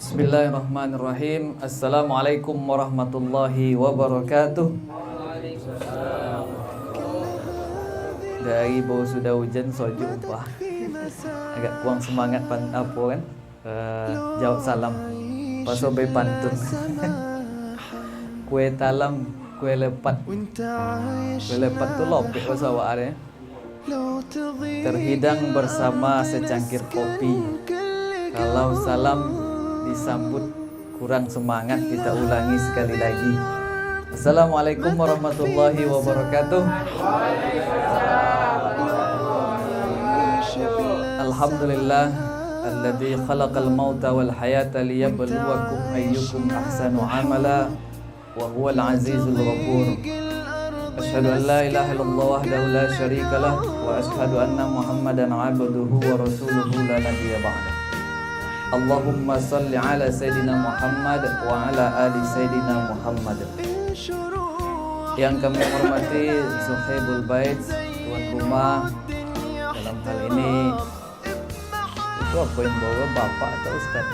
Bismillahirrahmanirrahim. Assalamualaikum warahmatullahi wabarakatuh. Dari bawah sudah hujan soju upah. Agak kurang semangat apa kan? Jawab salam. Pasobe pantun. Kue talam, kue lepat. Kue lepat tuh lopek wasawaannya. Terhidang bersama secangkir kopi. Kalau salam disambut kurang semangat, kita ulangi sekali lagi. Assalamualaikum warahmatullahi wabarakatuh. Alhamdulillah alladzi khalaqal mauta wal hayata liyabluwakum ayyukum ahsanu amala wa huwal azizul ghafur. Asyhadu an la ilaha illallah wahdahu la syarikalah wa asyhadu anna Muhammadan 'abduhu wa rasuluhu la nabiyya ba'da. Allahumma salli ala Sayyidina Muhammad wa ala ali Sayyidina Muhammad. Yang kami hormati Sahibul Bait, tuan rumah. Dalam hal ini itu apa yang bawa bapak atau ustaz?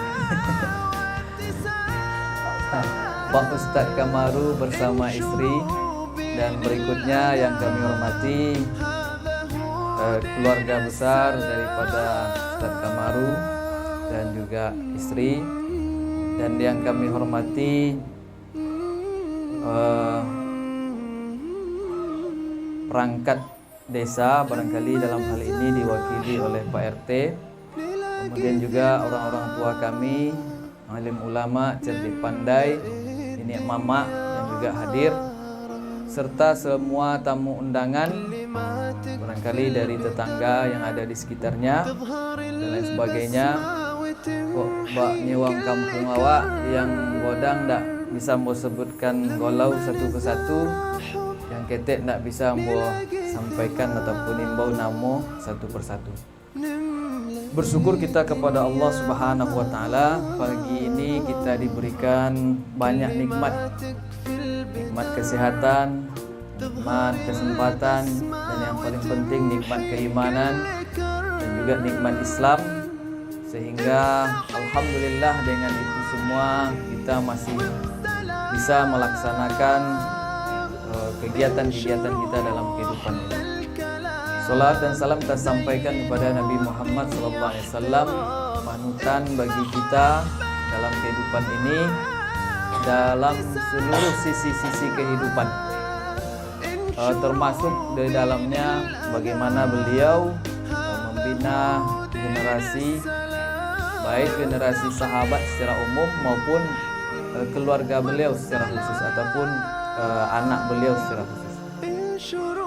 Pak Ustadz Kamaru bersama istri. Dan berikutnya yang kami hormati keluarga besar daripada Ustadz Kamaru dan juga istri, dan yang kami hormati perangkat desa, barangkali dalam hal ini diwakili oleh Pak RT, kemudian juga orang-orang tua kami, alim ulama, cerdik pandai, ini mama yang juga hadir, serta semua tamu undangan, barangkali dari tetangga yang ada di sekitarnya dan lain sebagainya. Kok mbak nyewang kampung awak yang bodang ndak bisa mau sebutkan golau satu persatu, yang ketek ndak bisa mau sampaikan ataupun imbau namo satu persatu. Bersyukur kita kepada Allah Subhanahu wa taala, pagi ini kita diberikan banyak nikmat. Nikmat kesehatan, nikmat kesempatan, dan yang paling penting nikmat keimanan dan juga nikmat Islam. Sehingga alhamdulillah dengan itu semua kita masih bisa melaksanakan kegiatan-kegiatan kita dalam kehidupan ini. Salat dan salam kita sampaikan kepada Nabi Muhammad SAW, panutan bagi kita dalam kehidupan ini, dalam seluruh sisi-sisi kehidupan, termasuk di dalamnya bagaimana beliau membina generasi, baik generasi sahabat secara umum maupun keluarga beliau secara khusus ataupun anak beliau secara khusus.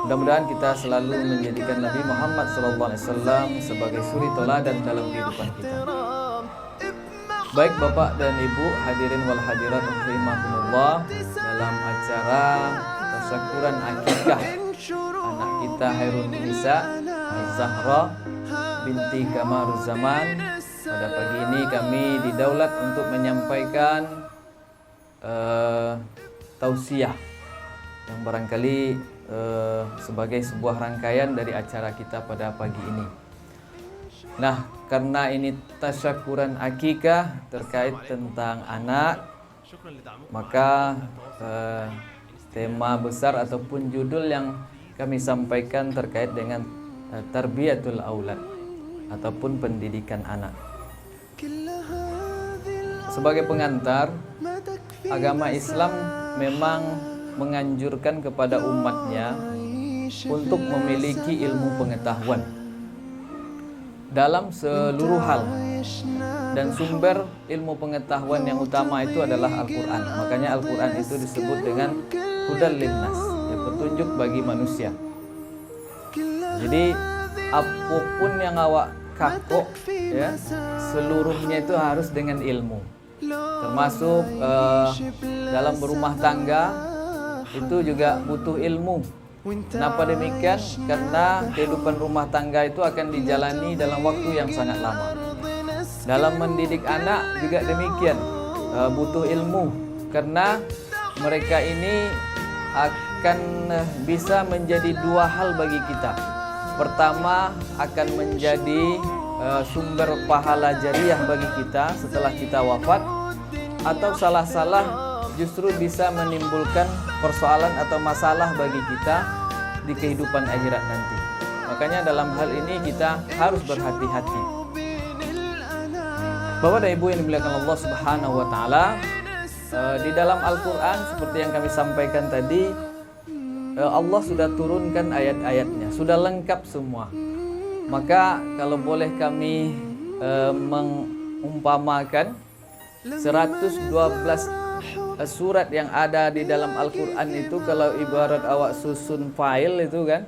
Mudah-mudahan kita selalu menjadikan Nabi Muhammad SAW sebagai suri teladan dalam kehidupan kita. Baik Bapak dan Ibu, hadirin wal hadirat rahimakumullah, dalam acara tasyakuran akikah anak kita Hairun Nisa Az-Zahra binti Kamaruz Zaman, pada pagi ini kami didaulat untuk menyampaikan tausiah yang barangkali sebagai sebuah rangkaian dari acara kita pada pagi ini. Nah, karena ini tasyakuran akikah terkait tentang anak, maka tema besar ataupun judul yang kami sampaikan terkait dengan tarbiyatul aulad ataupun pendidikan anak. Sebagai pengantar, agama Islam memang menganjurkan kepada umatnya untuk memiliki ilmu pengetahuan dalam seluruh hal, dan sumber ilmu pengetahuan yang utama itu adalah Al-Quran. Makanya Al-Quran itu disebut dengan hudal linnas, ya, petunjuk bagi manusia. Jadi apapun yang awak kakok, ya, seluruhnya itu harus dengan ilmu, termasuk dalam berumah tangga itu juga butuh ilmu. Kenapa demikian? Karena kehidupan rumah tangga itu akan dijalani dalam waktu yang sangat lama. Dalam mendidik anak juga demikian, butuh ilmu, karena mereka ini akan bisa menjadi dua hal bagi kita. Pertama, akan menjadi sumber pahala jariah bagi kita setelah kita wafat, atau salah-salah justru bisa menimbulkan persoalan atau masalah bagi kita di kehidupan akhirat nanti. Makanya dalam hal ini kita harus berhati-hati. Bapak dan Ibu yang dimuliakan Allah Subhanahu wa taala, di dalam Al-Qur'an seperti yang kami sampaikan tadi, Allah sudah turunkan ayat-ayatnya, sudah lengkap semua. Maka kalau boleh kami mengumpamakan 112 surat yang ada di dalam Al-Quran itu, kalau ibarat awak susun file itu kan,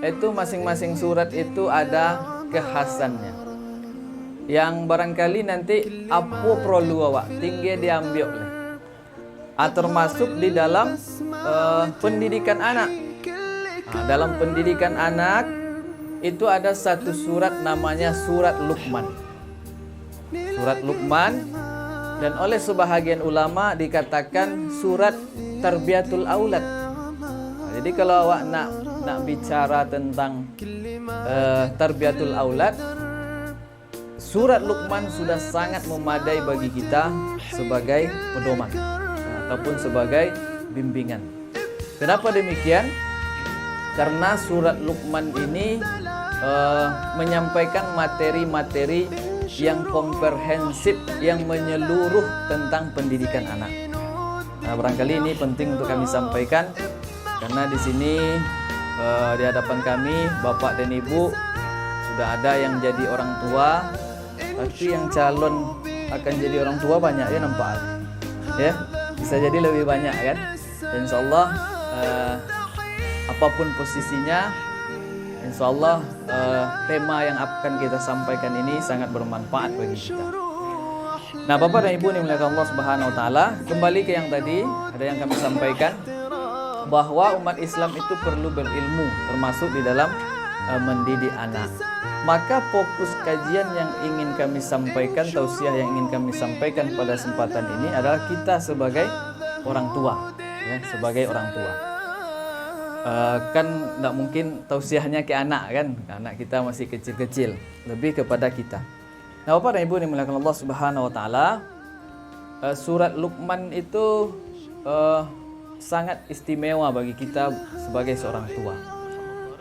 itu masing-masing surat itu ada kekhasannya yang barangkali nanti apa perlu awak tinggi diambil oleh, termasuk di dalam pendidikan anak. Dalam pendidikan anak itu ada satu surat namanya surat Luqman. Surat Luqman, dan oleh sebahagian ulama dikatakan surat tarbiyatul aulad. Jadi kalau awak nak bicara tentang tarbiyatul aulad, surat Luqman sudah sangat memadai bagi kita sebagai pedoman ataupun sebagai bimbingan. Kenapa demikian? Karena surat Luqman ini menyampaikan materi-materi yang komprehensif, yang menyeluruh tentang pendidikan anak. Nah, barangkali ini penting untuk kami sampaikan karena di sini di hadapan kami Bapak dan Ibu sudah ada yang jadi orang tua, tapi yang calon akan jadi orang tua banyak ya, nampak ya, bisa jadi lebih banyak kan. Insyaallah apapun posisinya, insyaallah tema yang akan kita sampaikan ini sangat bermanfaat bagi kita. Nah, Bapak dan Ibu dimuliakan Allah Subhanahu wa taala, kembali ke yang tadi ada yang kami sampaikan bahwa umat Islam itu perlu berilmu, termasuk di dalam mendidik anak. Maka fokus kajian yang ingin kami sampaikan, tausiah yang ingin kami sampaikan pada kesempatan ini adalah kita sebagai orang tua, ya, sebagai orang tua. Kan tidak mungkin tausiahnya ke anak kan, anak kita masih kecil-kecil, lebih kepada kita. Nah, Bapak dan Ibu dimuliakan Allah Subhanahu wa taala, surat Luqman itu sangat istimewa bagi kita sebagai seorang tua.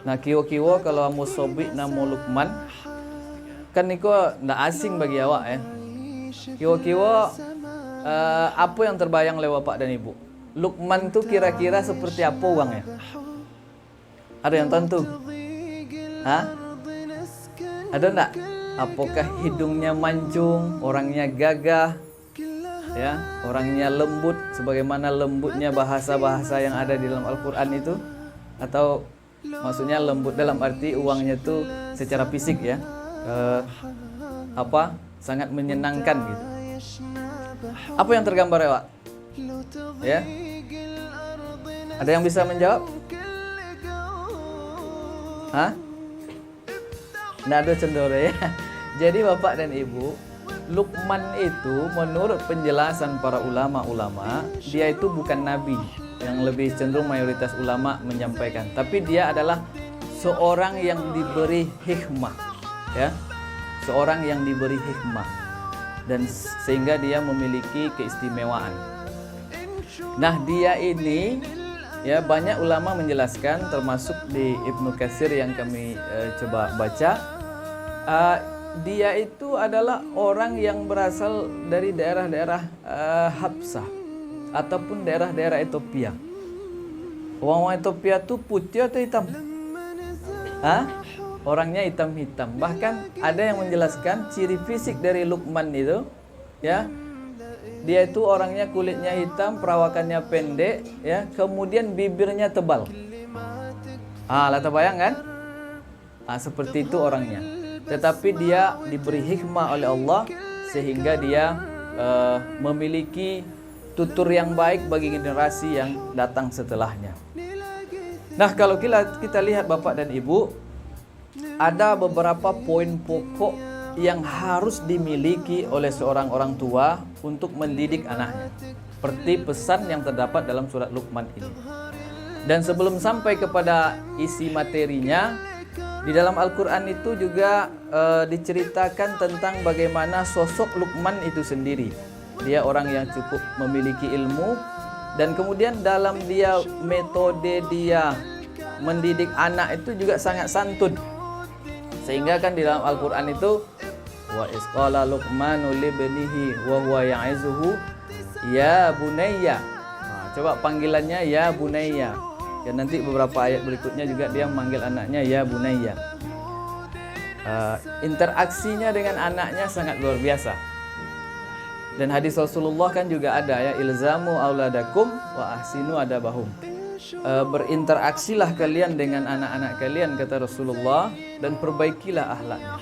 Nah, kiwa-kiwa kalau musobik nama Luqman kan niko ndak asing bagi awak ya. Kiwa-kiwa apa yang terbayang lewat Bapak dan Ibu? Luqman tuh kira-kira seperti apa orangnya? Ada yang tentu? Hah? Ada enggak? Apakah hidungnya mancung, orangnya gagah, ya, orangnya lembut sebagaimana lembutnya bahasa-bahasa yang ada di dalam Al-Qur'an itu? Atau maksudnya lembut dalam arti uangnya tuh secara fisik ya, sangat menyenangkan gitu. Apa yang tergambar ya, Pak? Ya, ada yang bisa menjawab? Hah? Nggak ada cendoro ya. Jadi Bapak dan Ibu, Luqman itu menurut penjelasan para ulama-ulama, dia itu bukan nabi, yang lebih cenderung mayoritas ulama menyampaikan, tapi dia adalah seorang yang diberi hikmah, ya, seorang yang diberi hikmah, dan sehingga dia memiliki keistimewaan. Nah, dia ini ya, banyak ulama menjelaskan, termasuk di Ibnu Katsir yang kami coba baca, dia itu adalah orang yang berasal dari daerah-daerah Habsah ataupun daerah-daerah Ethiopia. Orang Ethiopia itu putih atau hitam? Orangnya hitam-hitam. Bahkan ada yang menjelaskan ciri fisik dari Luqman itu, ya, dia itu orangnya kulitnya hitam, perawakannya pendek, ya, kemudian bibirnya tebal. Lah terbayang kan? Seperti itu orangnya. Tetapi dia diberi hikmah oleh Allah sehingga dia memiliki tutur yang baik bagi generasi yang datang setelahnya. Nah, kalau kita lihat Bapak dan Ibu, ada beberapa poin pokok yang harus dimiliki oleh seorang orang tua untuk mendidik anaknya, seperti pesan yang terdapat dalam surat Luqman ini. Dan sebelum sampai kepada isi materinya, Di dalam Al-Quran itu juga diceritakan tentang bagaimana sosok Luqman itu sendiri. Dia orang yang cukup memiliki ilmu, dan kemudian dalam dia metode dia mendidik anak itu juga sangat santun. Sehingga kan di dalam Al-Quran itu wa isqala Luqmanu libnihi wa huwa ya'izuhu ya bunayya. Coba panggilannya ya bunayya. Dan nanti beberapa ayat berikutnya juga dia memanggil anaknya ya bunayya. Interaksinya dengan anaknya sangat luar biasa. Dan hadis Rasulullah kan juga ada ya, ilzamu auladakum wa ahsinu adabahum. Berinteraksilah kalian dengan anak-anak kalian, kata Rasulullah, dan perbaikilah akhlaknya.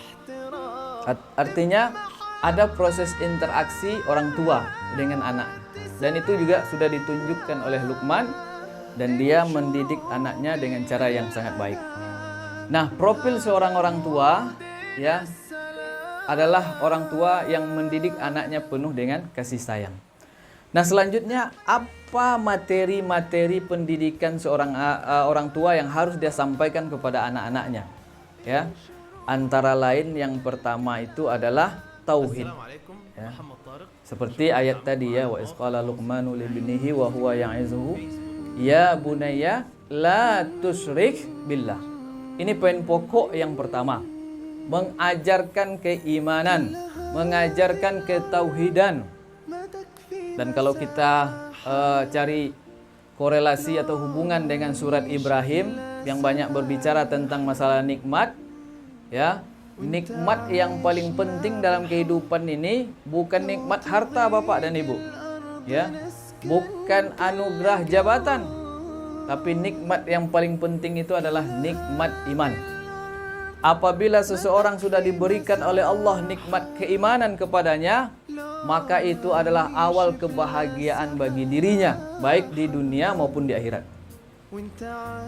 Artinya ada proses interaksi orang tua dengan anak, dan itu juga sudah ditunjukkan oleh Luqman, dan dia mendidik anaknya dengan cara yang sangat baik. Nah, profil seorang orang tua ya adalah orang tua yang mendidik anaknya penuh dengan kasih sayang. Nah, selanjutnya apa materi-materi pendidikan seorang orang tua yang harus dia sampaikan kepada anak-anaknya? Ya, antara lain yang pertama itu adalah tauhid. Ya. Seperti ayat tadi ya, wa isqala Luqmanu libnihi wa huwa ya'izuhu ya bunayya la tusyrik billah. Ini poin pokok yang pertama. Mengajarkan keimanan, mengajarkan ketauhidan. Dan kalau kita cari korelasi atau hubungan dengan surat Ibrahim yang banyak berbicara tentang masalah nikmat, ya, nikmat yang paling penting dalam kehidupan ini bukan nikmat harta Bapak dan Ibu, ya, bukan anugerah jabatan, tapi nikmat yang paling penting itu adalah nikmat iman. Apabila seseorang sudah diberikan oleh Allah nikmat keimanan kepadanya, maka itu adalah awal kebahagiaan bagi dirinya, baik di dunia maupun di akhirat.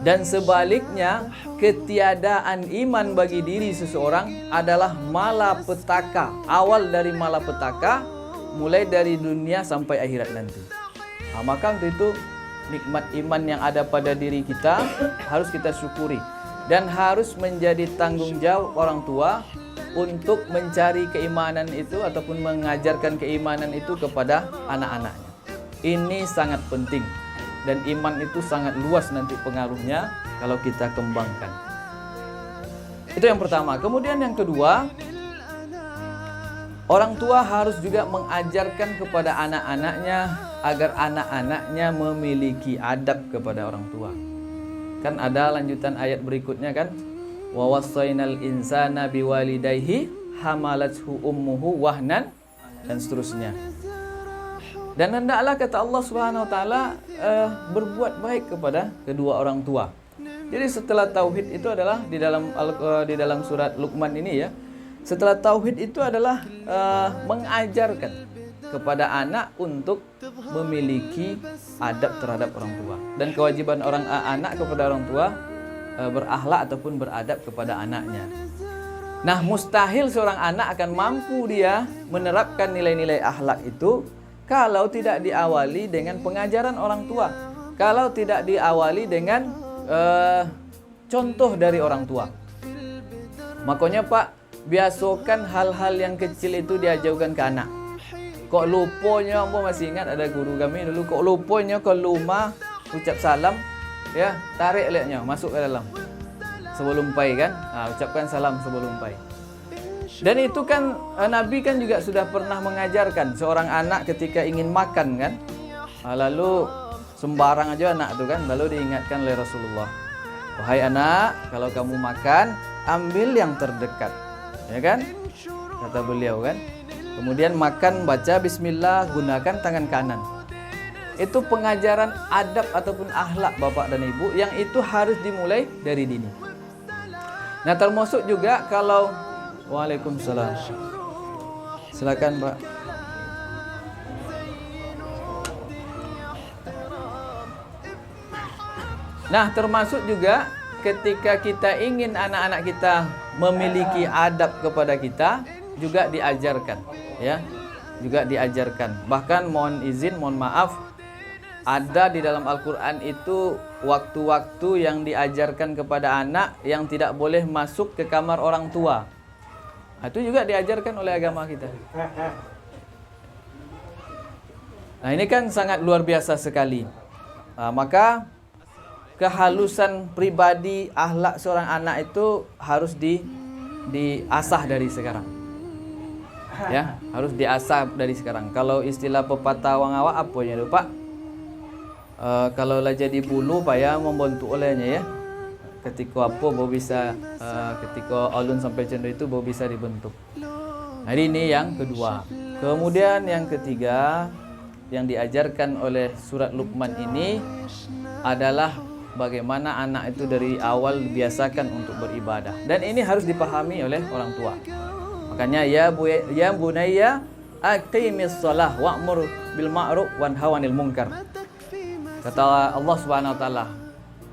Dan sebaliknya, ketiadaan iman bagi diri seseorang adalah malapetaka, awal dari malapetaka, mulai dari dunia sampai akhirat nanti. Nah, maka untuk itu nikmat iman yang ada pada diri kita harus kita syukuri. Dan harus menjadi tanggung jawab orang tua untuk mencari keimanan itu ataupun mengajarkan keimanan itu kepada anak-anaknya. Ini sangat penting. Dan iman itu sangat luas nanti pengaruhnya kalau kita kembangkan. Itu yang pertama. Kemudian yang kedua, orang tua harus juga mengajarkan kepada anak-anaknya agar anak-anaknya memiliki adab kepada orang tua. Kan ada lanjutan ayat berikutnya kan, wa wassaynal insana biwalidayhi hamalathu ummuhu wahnan, dan seterusnya. Dan hendaklah, kata Allah Subhanahu wa taala, berbuat baik kepada kedua orang tua. Jadi setelah tauhid itu adalah di dalam surat Luqman ini ya, setelah tauhid itu adalah mengajarkan kepada anak untuk memiliki adab terhadap orang tua, dan kewajiban anak kepada orang tua berakhlak ataupun beradab kepada anaknya. Nah, mustahil seorang anak akan mampu dia menerapkan nilai-nilai akhlak itu kalau tidak diawali dengan pengajaran orang tua, kalau tidak diawali dengan contoh dari orang tua. Makanya Pak, biasakan hal-hal yang kecil itu dia jauhkan ke anak. Kok lupanya, aku masih ingat ada guru kami dulu, kok lupanya ke rumah ucap salam, ya, tarik lihatnya masuk ke dalam sebelum pai kan, ucapkan salam sebelum pai. Dan itu kan Nabi kan juga sudah pernah mengajarkan seorang anak ketika ingin makan kan, lalu sembarang aja anak itu kan, lalu diingatkan oleh Rasulullah, wahai anak, kalau kamu makan ambil yang terdekat, ya kan, kata beliau kan. Kemudian makan baca bismillah, gunakan tangan kanan. Itu pengajaran adab ataupun akhlak Bapak dan Ibu yang itu harus dimulai dari dini. Nah, termasuk juga kalau Waalaikumsalam. Silakan, Pak. Nah, termasuk juga ketika kita ingin anak-anak kita memiliki adab kepada kita, juga diajarkan, ya, juga diajarkan. Bahkan mohon izin, mohon maaf, ada di dalam Al-Quran itu waktu-waktu yang diajarkan kepada anak yang tidak boleh masuk ke kamar orang tua. Itu juga diajarkan oleh agama kita. Nah, ini kan sangat luar biasa sekali. Maka kehalusan pribadi, akhlak seorang anak itu harus diasah dari sekarang. Ya, harus diasah dari sekarang. Kalau istilah pepatah wang awak apa ya, Pak? Kalau lah jadi bulu payah membentuk olehnya ya. Ketika apa baru bisa ketika alun sampai cendu itu baru bisa dibentuk. Hari ini yang kedua. Kemudian yang ketiga yang diajarkan oleh surat Luqman ini adalah bagaimana anak itu dari awal dibiasakan untuk beribadah. Dan ini harus dipahami oleh orang tua. Makanya ya bunayya aqimis shalah wa'mur bil ma'ruf wanha 'anil munkar. Kata Allah Subhanahu wa taala,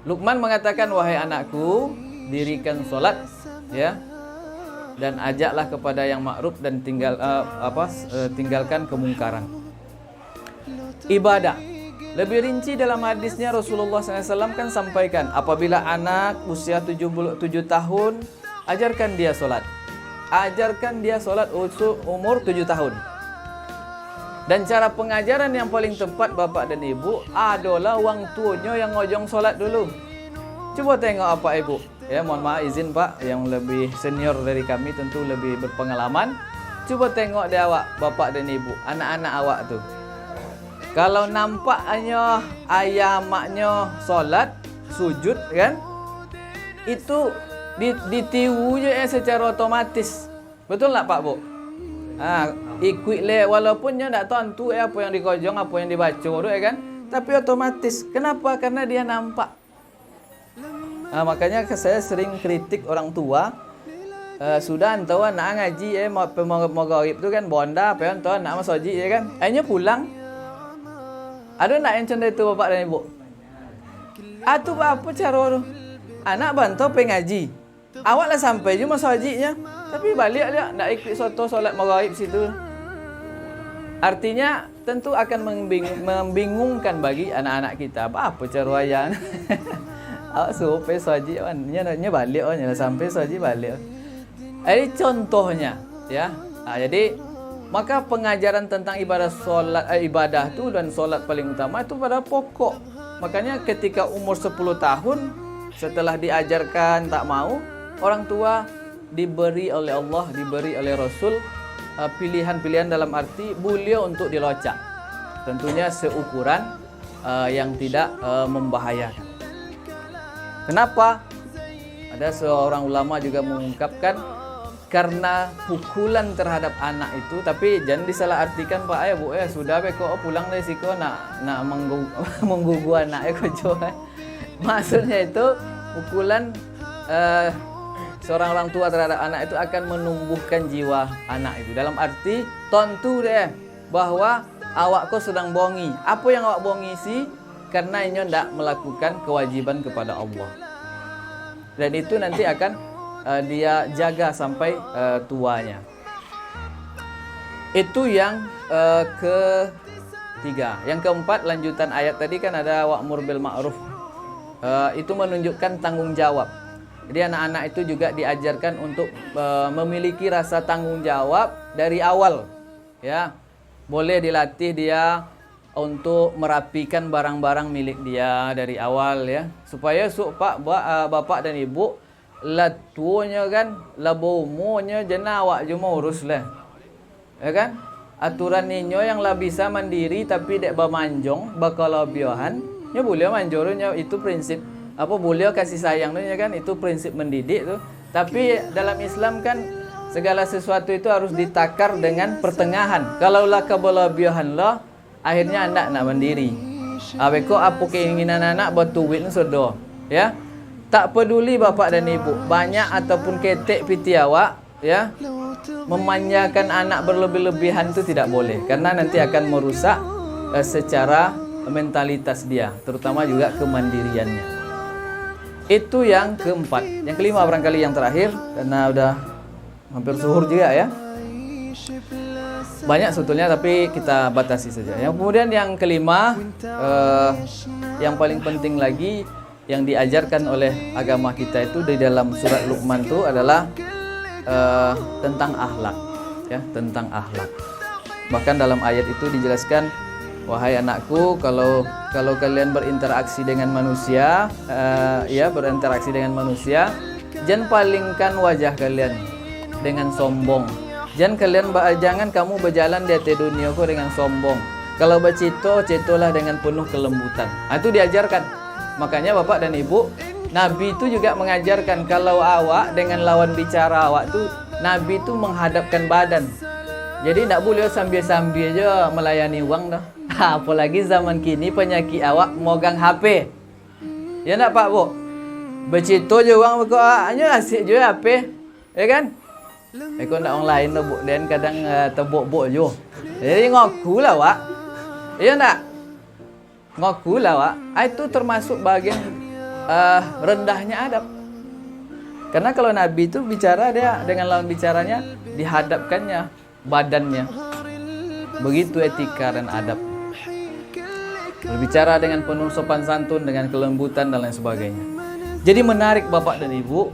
Luqman mengatakan, wahai anakku, dirikan solat, ya, dan ajaklah kepada yang ma'ruf dan tinggalkan kemungkaran. Ibadah. Lebih rinci dalam hadisnya Rasulullah SAW kan sampaikan, apabila anak usia 7 tahun, ajarkan dia solat. Ajarkan dia solat umur 7 tahun. Dan cara pengajaran yang paling tepat bapak dan ibu adalah wang tuanya yang ngojong solat dulu. Coba tengok apa ibu. Ya, mohon maaf izin pak, yang lebih senior dari kami tentu lebih berpengalaman. Coba tengok dia awak, bapak dan ibu, anak-anak awak tuh. Kalau nampaknya ayah maknya solat, sujud kan, itu ditiru je secara otomatis. Betul tak pak bu? Ikut le, walaupun dia tak tahu tu apa yang dikojong, apa yang dibaca tu kan, tapi otomatis. Kenapa? Karena dia nampak. Makanya saya sering kritik orang tua. Sudah entah nak ngaji mau gharib tu kan bonda, apa entah nak masuk haji ya kan. Akhirnya pulang. Ada nak yang macam itu bapak dan ibu? Tu apa cara tu? Anak bantau pengaji. Awaklah sampai je masuk hajinya, tapi balik dia nak ikut solat maghrib situ. Artinya tentu akan membingungkan bagi anak-anak kita. Apa cara ayah? Awak suruh pergi haji kan, nya balik nya sampai haji balik. Ini contohnya ya. Jadi maka pengajaran tentang ibadah tu dan solat paling utama itu pada pokok. Makanya ketika umur 10 tahun setelah diajarkan tak mau, orang tua diberi oleh Allah, diberi oleh Rasul pilihan-pilihan dalam arti boleh untuk dilocak. Tentunya seukuran yang tidak membahayakan. Kenapa? Ada seorang ulama juga mengungkapkan karena pukulan terhadap anak itu, tapi jangan disalahartikan Pak ayah bu sudah kok pulang dari siko nak menggugu anak kok. Maksudnya itu pukulan seorang orang tua terhadap anak itu akan menumbuhkan jiwa anak itu. Dalam arti tentu deh bahwa awak kau sedang bohongi. Apa yang awak bohongi sih? Karena inyo tidak melakukan kewajiban kepada Allah. Dan itu nanti akan dia jaga sampai tuanya. Itu yang ketiga. Yang keempat, lanjutan ayat tadi kan ada wa'mur bil ma'ruf. Itu menunjukkan tanggung jawab. Jadi anak-anak itu juga diajarkan untuk memiliki rasa tanggung jawab dari awal. Ya, boleh dilatih dia untuk merapikan barang-barang milik dia dari awal ya, supaya bapak dan ibu latunya kan labomonya jena awak cuma urus lah. Ya kan? Aturan ninyo yang lah bisa mandiri tapi dek bamanjong bakalabiahan, nya boleh manjornya itu prinsip apa boleh kasih sayang tu kan, itu prinsip mendidik tu. Tapi dalam Islam kan segala sesuatu itu harus ditakar dengan pertengahan. Kalau lah kebalabiahan lah, akhirnya anak nak mandiri. Abeko apa keinginan anak buat duit sudah, ya. Tak peduli bapak dan ibu, banyak ataupun ketek piti awak, ya. Memanjakan anak berlebih-lebihan itu tidak boleh, karena nanti akan merusak secara mentalitas dia, terutama juga kemandiriannya. Itu yang keempat. Yang kelima barangkali yang terakhir, karena udah hampir zuhur juga ya. Banyak sebetulnya tapi kita batasi saja. Yang kemudian yang kelima, yang paling penting lagi yang diajarkan oleh agama kita itu di dalam surat Luqman itu adalah tentang akhlak, ya, tentang akhlak. Bahkan dalam ayat itu dijelaskan, wahai anakku, kalau kalian berinteraksi dengan manusia, berinteraksi dengan manusia, jangan palingkan wajah kalian dengan sombong. Jangan kamu berjalan di atas dunia ku dengan sombong. Kalau bercito, citolah dengan penuh kelembutan. Itu diajarkan. Makanya Bapak dan Ibu, Nabi itu juga mengajarkan kalau awak dengan lawan bicara awak tuh, Nabi itu menghadapkan badan. Jadi tidak boleh sambil-sambil aja melayani uang dah. Apalagi zaman kini penyakit awak megang HP. Ya nak Pak Bu? Bercito je uang kau hanya asyik je HP. Ya kan? Kau nak orang lain dah Bu, dan kadang terbok-bok je. Jadi ngaku lah Wak. Ya nak? Ngaku lah Wak. Itu termasuk bagian rendahnya adab. Karena kalau Nabi itu bicara, dia dengan lawan bicaranya dihadapkannya badannya. Begitu etika dan adab. Berbicara dengan penuh sopan santun, dengan kelembutan dan lain sebagainya. Jadi menarik Bapak dan Ibu,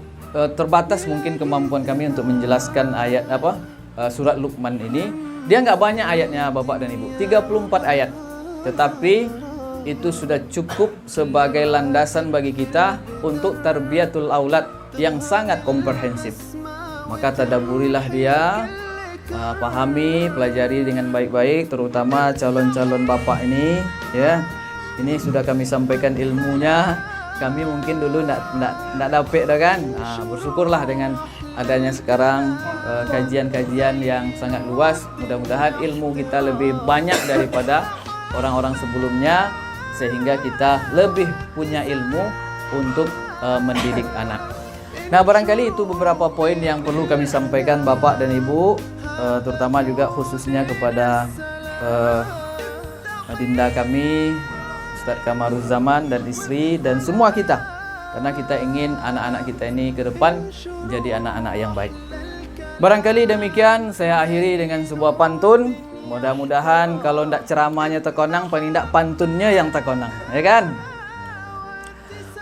terbatas mungkin kemampuan kami untuk menjelaskan ayat surat Luqman ini. Dia nggak banyak ayatnya Bapak dan Ibu, 34 ayat. Tetapi itu sudah cukup sebagai landasan bagi kita untuk tarbiyatul aulad yang sangat komprehensif. Maka tadaburilah dia, pahami, pelajari dengan baik-baik, terutama calon-calon bapak ini, ya. Ini sudah kami sampaikan ilmunya. Kami mungkin dulu ndak dapet dah kan. Bersyukurlah dengan adanya sekarang kajian-kajian yang sangat luas. Mudah-mudahan ilmu kita lebih banyak daripada orang-orang sebelumnya, sehingga kita lebih punya ilmu untuk mendidik anak. Nah, barangkali itu beberapa poin yang perlu kami sampaikan Bapak dan Ibu, terutama juga khususnya kepada adinda kami, Ustaz Kamaruzzaman dan istri dan semua kita. Karena kita ingin anak-anak kita ini ke depan menjadi anak-anak yang baik. Barangkali demikian, saya akhiri dengan sebuah pantun. Mudah-mudahan kalau ndak ceramahnya terkonang, paling ndak pantunnya yang terkonang, ya kan?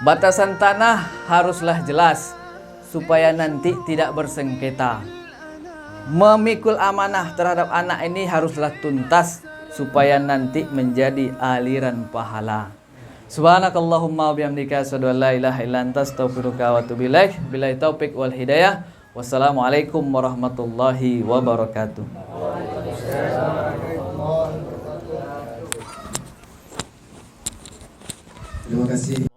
Batasan tanah haruslah jelas, supaya nanti tidak bersengketa. Memikul amanah terhadap anak ini haruslah tuntas, supaya nanti menjadi aliran pahala. Subhanakallahumma wabihamdika asyhadu an la ilaha illa anta astaghfiruka wa atubu ilaik. Billahi taufik wal hidayah. Wassalamualaikum warahmatullahi wabarakatuh. Terima kasih.